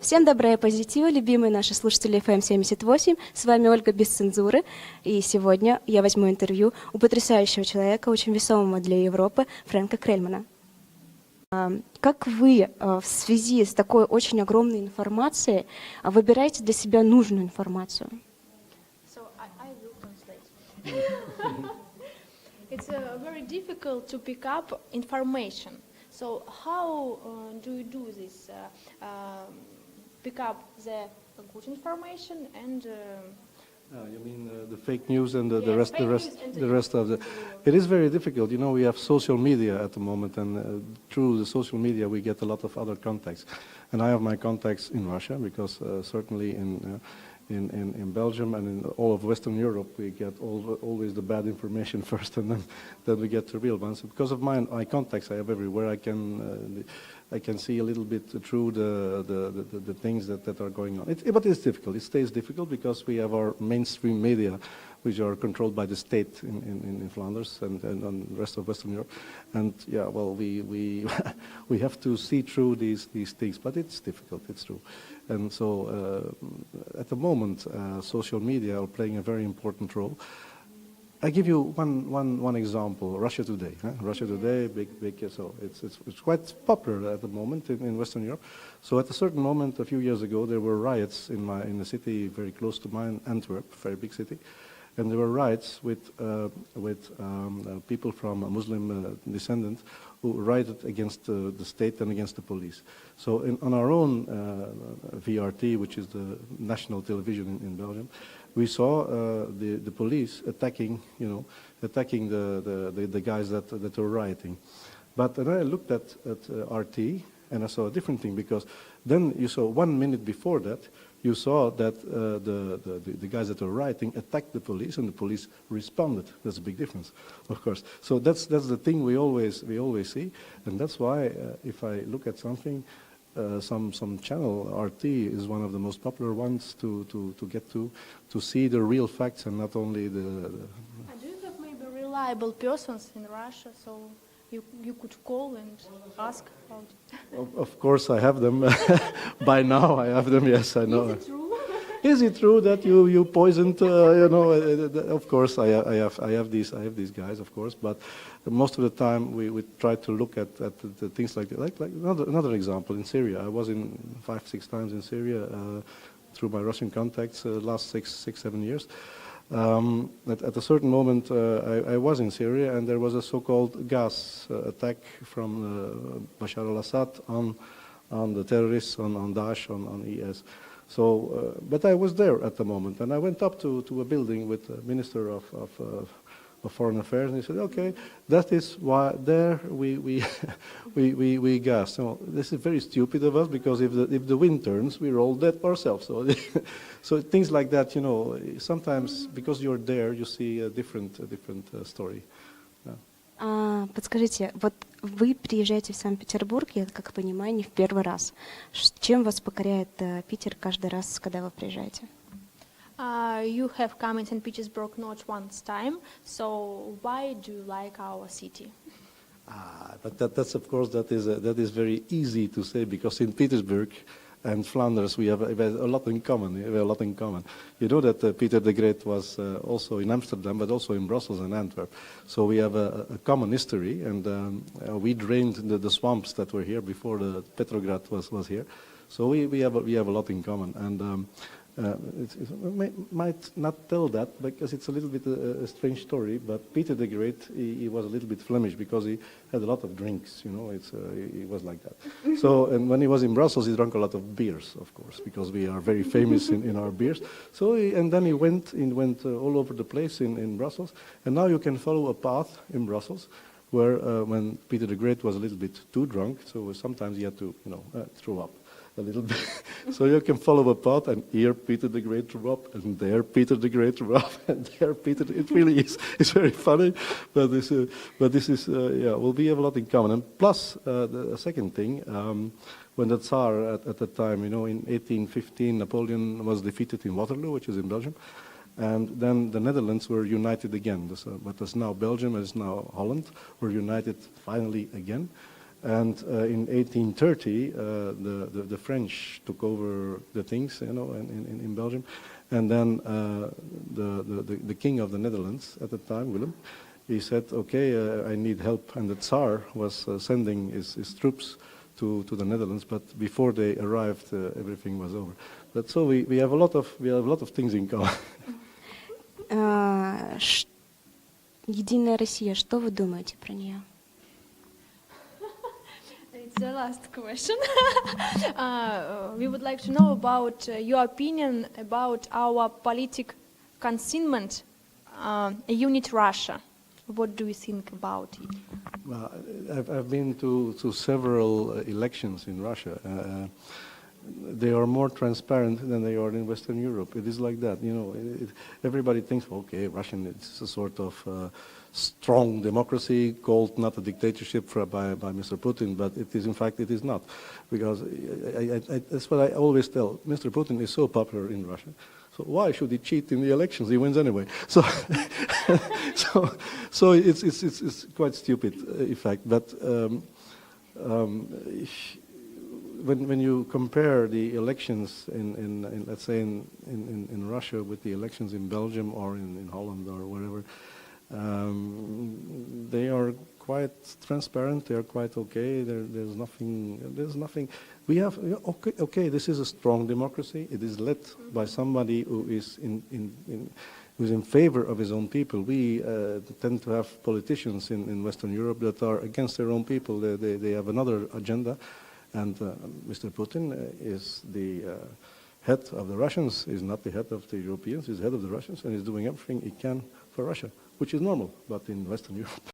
Всем добра и позитива, любимые наши слушатели FM78. С вами Ольга без цензуры. И сегодня я возьму интервью у потрясающего человека, очень весомого для Европы, Френка Крейельмана. Как вы в связи с такой очень огромной информацией выбираете для себя нужную информацию? It's very difficult to pick up information. So how do you do this? Pick up the good information and. You mean the fake news and the rest of the. It is very difficult. You know, we have social media at the moment, and through the social media we get a lot of other contacts. And I have my contacts in Russia because certainly in Belgium and in all of Western Europe we get always the bad information first, and then we get the real ones. Because of my contacts I have everywhere, I can see a little bit through the things that are going on. But it's difficult. It stays difficult because we have our mainstream media, which are controlled by the state in Flanders and on the rest of Western Europe. And yeah, well, we have to see through these things, but it's difficult. It's true. And so at the moment, social media are playing a very important role. I give you one example. Russia Today. Russia Today, big. So it's quite popular at the moment in Western Europe. So at a certain moment, a few years ago, there were riots in a city very close to mine, Antwerp, very big city, and there were riots with people from a Muslim descendant who rioted against the state and against the police. So on our own VRT, which is the national television in Belgium, we saw the police attacking the guys that were rioting. But then I looked at RT and I saw a different thing, because then you saw 1 minute before that, you saw that the guys that were rioting attacked the police and the police responded. That's a big difference, of course. So that's the thing we always see, and that's why if I look at something, some channel, RT is one of the most popular ones to get to see the real facts and not only the. And do you have maybe reliable persons in Russia, so you could call and ask about it? Of course, I have them. By now, I have them. Yes, I know. Is it true? Is it true that you poisoned? Of course, I have these guys, of course. But most of the time, we try to look at the things like another example in Syria. I was in 5-6 times in Syria through my Russian contacts last 6-7 years. At a certain moment, I was in Syria, and there was a so-called gas attack from Bashar al-Assad on the terrorists, on Daesh, on IS. So, but I was there at the moment, and I went up to a building with the Minister of Foreign Affairs, and he said, "Okay, that is why there we gas." So this is very stupid of us, because if the wind turns, we're all dead ourselves. So, so things like that, sometimes because you're there, you see a different story. Подскажите, вот вы приезжаете в Санкт-Петербург, я как понимаю, не в первый раз. Чем вас покоряет Питер каждый раз, когда вы приезжаете? You have come in St. Petersburg not once time, so why do you like our city? But that's of course that is very easy to say, because St. Petersburg and Flanders we have a lot in common. We have a lot in common. You know that Peter the Great was also in Amsterdam, but also in Brussels and Antwerp. So we have a common history, and we drained the swamps that were here before the Petrograd was here. So we have a lot in common, and. Might not tell that, because it's a little bit a strange story, but Peter the Great, he was a little bit Flemish because he had a lot of drinks, he was like that. So, and when he was in Brussels, he drank a lot of beers, of course, because we are very famous in our beers. So, and then he went all over the place in Brussels, and now you can follow a path in Brussels where when Peter the Great was a little bit too drunk, so sometimes he had to, throw up a little bit. So you can follow a path, and here Peter the Great threw up, and there Peter the Great threw up, and there Peter. It really is. It's very funny, but this is well, we have a lot in common. And plus, the second thing, when the Tsar at the time, in 1815, Napoleon was defeated in Waterloo, which is in Belgium, and then the Netherlands were united again. What is now Belgium and is now Holland were united finally again. And in 1830, the French took over the things, you know, in Belgium. And then the king of the Netherlands at the time, Willem, he said, okay, I need help. And the Tsar was sending his troops to the Netherlands, but before they arrived, everything was over. But so we have a lot of things in common. Единая Россия, что вы думаете про нее? It's the last question. We would like to know about your opinion about our Politic consignment, Unit Russia. What do you think about it? Well, I've been to several elections in Russia. They are more transparent than they are in Western Europe. It is like that, you know. Everybody thinks, okay, Russian is a sort of strong democracy called not a dictatorship by Mr. Putin, but it is, in fact, it is not, because that's what I always tell. Mr. Putin is so popular in Russia, so why should he cheat in the elections? He wins anyway. So, so it's quite stupid, in fact. But when you compare the elections in let's say in Russia with the elections in Belgium or in Holland or wherever, they are quite transparent. They are quite okay. There's nothing. We have okay. This is a strong democracy. It is led by somebody who is who's in favor of his own people. We tend to have politicians in Western Europe that are against their own people. They have another agenda. And Mr. Putin is the head of the Russians. He's not the head of the Europeans. He's the head of the Russians, and he's doing everything he can for Russia, which is normal, but in Western Europe.